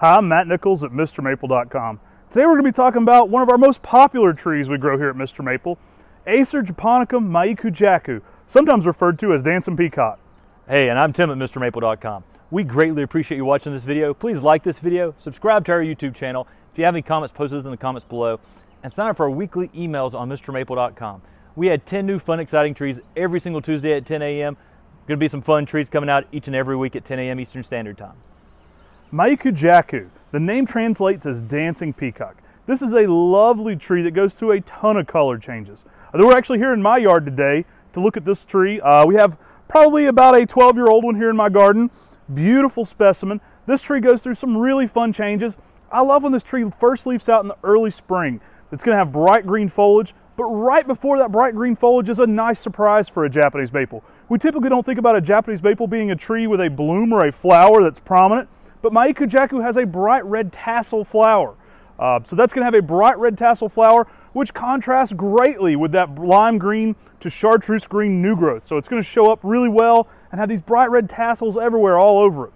Hi, I'm Matt Nichols at MrMaple.com. Today we're going to be talking about one of our most popular trees we grow here at Mr. Maple, Acer japonicum Mai Kujaku, sometimes referred to as dancing peacock. Hey, and I'm Tim at MrMaple.com. We greatly appreciate you watching this video. Please like this video, subscribe to our YouTube channel. If you have any comments, post those in the comments below, and sign up for our weekly emails on MrMaple.com. We had 10 new fun, exciting trees every single Tuesday at 10 a.m. Going to be some fun trees coming out each and every week at 10 a.m. Eastern Standard Time. Mai Kujaku, the name translates as dancing peacock. This is a lovely tree that goes through a ton of color changes. We're actually here in my yard today to look at this tree. We have probably about a 12-year-old one here in my garden. Beautiful specimen. This tree goes through some really fun changes. I love when this tree first leaves out in the early spring. It's going to have bright green foliage, but right before that bright green foliage is a nice surprise for a Japanese maple. We typically don't think about a Japanese maple being a tree with a bloom or a flower that's prominent, but Mai Kujaku has a bright red tassel flower. So that's going to have a bright red tassel flower, which contrasts greatly with that lime green to chartreuse green new growth. So it's going to show up really well and have these bright red tassels everywhere all over it.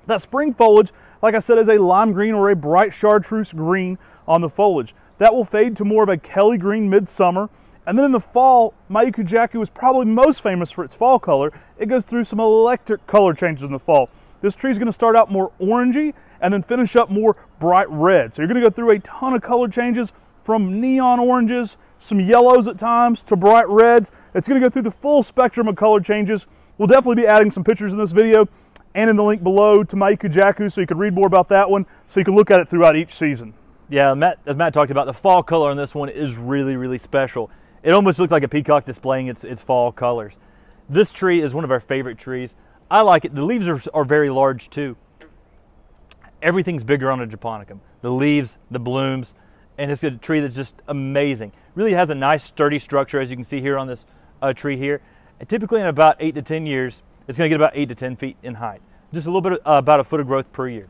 That spring foliage, like I said, is a lime green or a bright chartreuse green on the foliage. That will fade to more of a Kelly green midsummer. And then in the fall, Mai Kujaku is probably most famous for its fall color. It goes through some electric color changes in the fall. This tree is going to start out more orangey and then finish up more bright red. So you're going to go through a ton of color changes from neon oranges, some yellows at times, to bright reds. It's going to go through the full spectrum of color changes. We'll definitely be adding some pictures in this video and in the link below to Mai Kujaku so you can read more about that one, so you can look at it throughout each season. Yeah, as Matt talked about, the fall color on this one is really, really special. It almost looks like a peacock displaying its fall colors. This tree is one of our favorite trees. I like it. The leaves are very large too. Everything's bigger on a japonicum. The leaves, the blooms, and it's a tree that's just amazing. Really has a nice sturdy structure, as you can see here on this tree here. And typically in about 8 to 10 years, it's going to get about 8 to 10 feet in height. Just a little bit, about a foot of growth per year.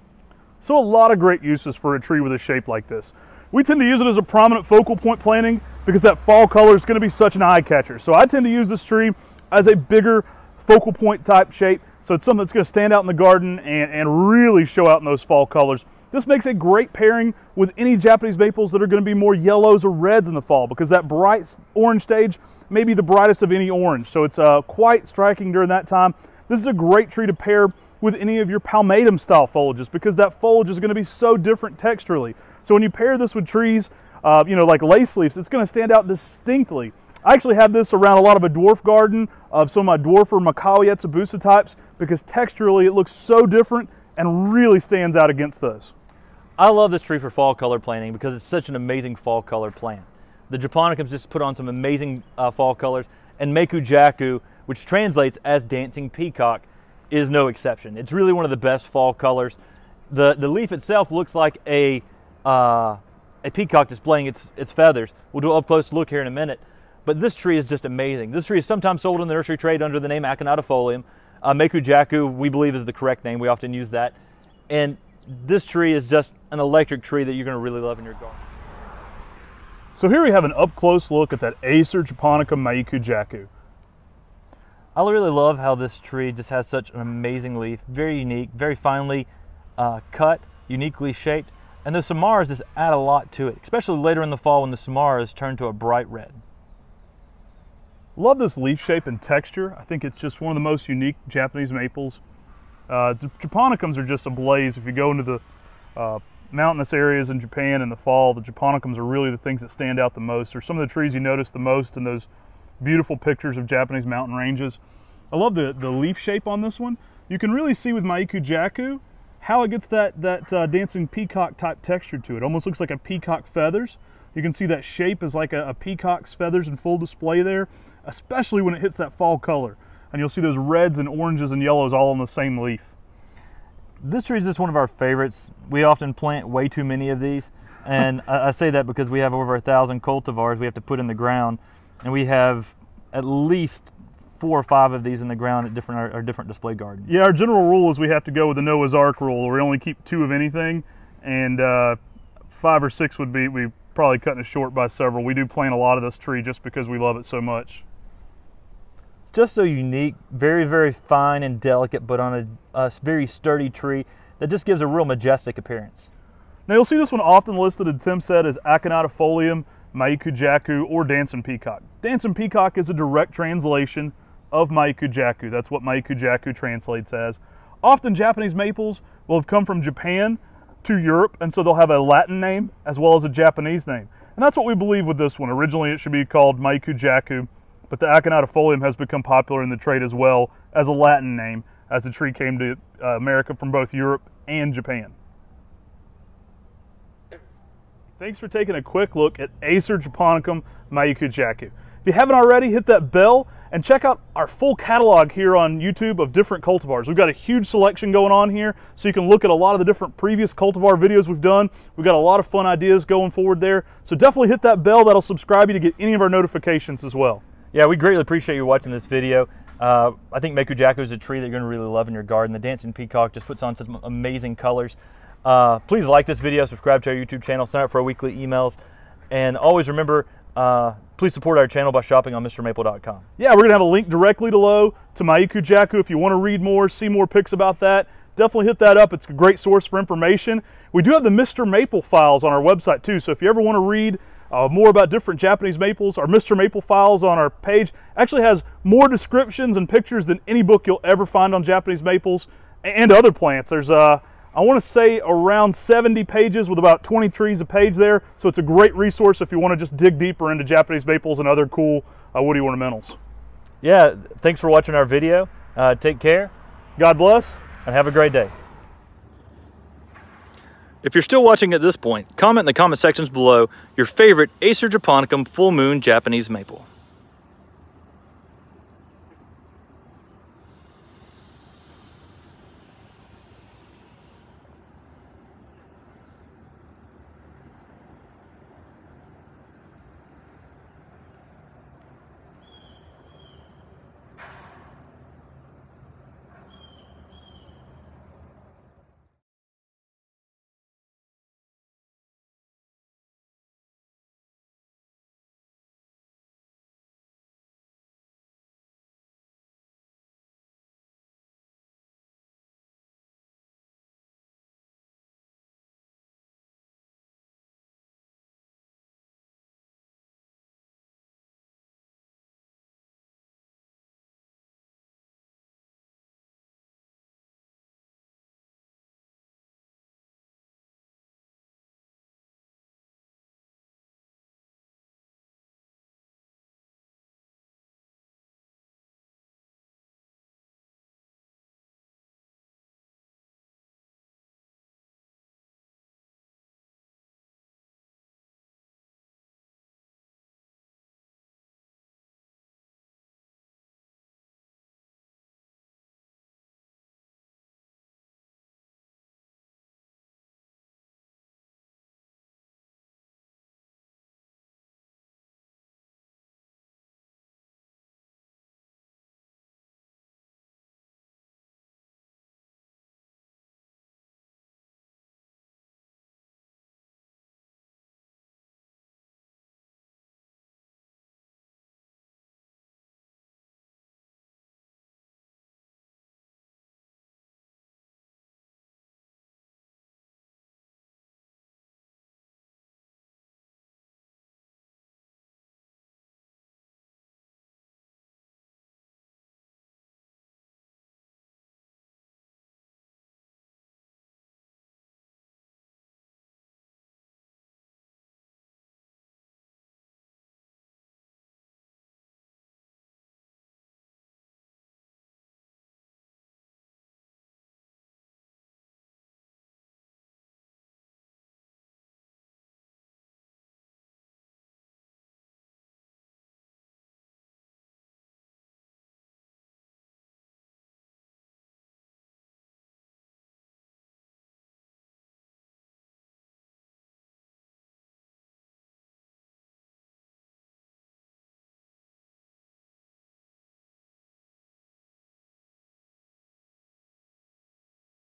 So a lot of great uses for a tree with a shape like this. We tend to use it as a prominent focal point planting because that fall color is going to be such an eye catcher. So I tend to use this tree as a bigger focal point type shape. So it's something that's going to stand out in the garden and really show out in those fall colors. This makes a great pairing with any Japanese maples that are going to be more yellows or reds in the fall, because that bright orange stage may be the brightest of any orange. So it's quite striking during that time. This is a great tree to pair with any of your palmatum style foliages, because that foliage is going to be so different texturally. So when you pair this with trees, like lace leaves, it's going to stand out distinctly. I actually have this around a lot of a dwarf garden of some of my dwarf or Macawi Etsubusa types, because texturally it looks so different and really stands out against those. I love this tree for fall color planting because it's such an amazing fall color plant. The japonicums just put on some amazing fall colors, and Mai Kujaku, which translates as dancing peacock, is no exception. It's really one of the best fall colors. The leaf itself looks like a peacock displaying its feathers. We'll do an up-close look here in a minute. But this tree is just amazing. This tree is sometimes sold in the nursery trade under the name Aconitifolium. Mai Kujaku, we believe, is the correct name. We often use that. And this tree is just an electric tree that you're going to really love in your garden. So here we have an up-close look at that Acer japonicum Mai Kujaku. I really love how this tree just has such an amazing leaf. Very unique, very finely cut, uniquely shaped. And those samaras just add a lot to it, especially later in the fall when the samaras turn to a bright red. Love this leaf shape and texture. I think it's just one of the most unique Japanese maples. The japonicums are just ablaze. If you go into the mountainous areas in Japan in the fall, the japonicums are really the things that stand out the most. They're some of the trees you notice the most in those beautiful pictures of Japanese mountain ranges. I love the leaf shape on this one. You can really see with Mai Kujaku how it gets that dancing peacock type texture to it. Almost looks like a peacock feathers. You can see that shape is like a peacock's feathers in full display there, especially when it hits that fall color. And you'll see those reds and oranges and yellows all on the same leaf. This tree is just one of our favorites. We often plant way too many of these. And I say that because we have over 1,000 cultivars we have to put in the ground. And we have at least 4 or 5 of these in the ground at our different display gardens. Yeah, our general rule is we have to go with the Noah's Ark rule, where we only keep 2 of anything, and 5 or 6 would be, we probably cutting it short by several. We do plant a lot of this tree just because we love it so much. Just so unique, very, very fine and delicate, but on a very sturdy tree. that just gives a real majestic appearance. Now you'll see this one often listed, as Tim said, as Aconitifolium Mai Kujaku or Dancing Peacock. Dancing Peacock is a direct translation of Mai Kujaku. That's what Mai Kujaku translates as. Often Japanese maples will have come from Japan to Europe, and so they'll have a Latin name as well as a Japanese name. And that's what we believe with this one. Originally it should be called Mai Kujaku, but the Aconitifolium has become popular in the trade as well as a Latin name, as the tree came to America from both Europe and Japan. Thanks for taking a quick look at Acer Japonicum Mai Kujaku. If you haven't already, hit that bell and check out our full catalog here on YouTube of different cultivars. We've got a huge selection going on here, so you can look at a lot of the different previous cultivar videos we've done. We've got a lot of fun ideas going forward there. So definitely hit that bell. That'll subscribe you to get any of our notifications as well. Yeah, we greatly appreciate you watching this video. I think Mai Kujaku is a tree that you're going to really love in your garden. The Dancing Peacock just puts on some amazing colors. Please like this video, subscribe to our YouTube channel, sign up for our weekly emails, and always remember, please support our channel by shopping on MrMaple.com. Yeah, we're going to have a link directly below to Mai Kujaku. If you want to read more, see more pics about that, definitely hit that up. It's a great source for information. We do have the MrMaple files on our website too, so if you ever want to read more about different Japanese maples, our MrMaple files on our page actually has more descriptions and pictures than any book you'll ever find on Japanese maples and other plants. There's I want to say around 70 pages with about 20 trees a page there. So it's a great resource if you want to just dig deeper into Japanese maples and other cool woody ornamentals. Yeah, thanks for watching our video. Take care. God bless. And have a great day. If you're still watching at this point, comment in the comment sections below your favorite Acer Japonicum full moon Japanese maple.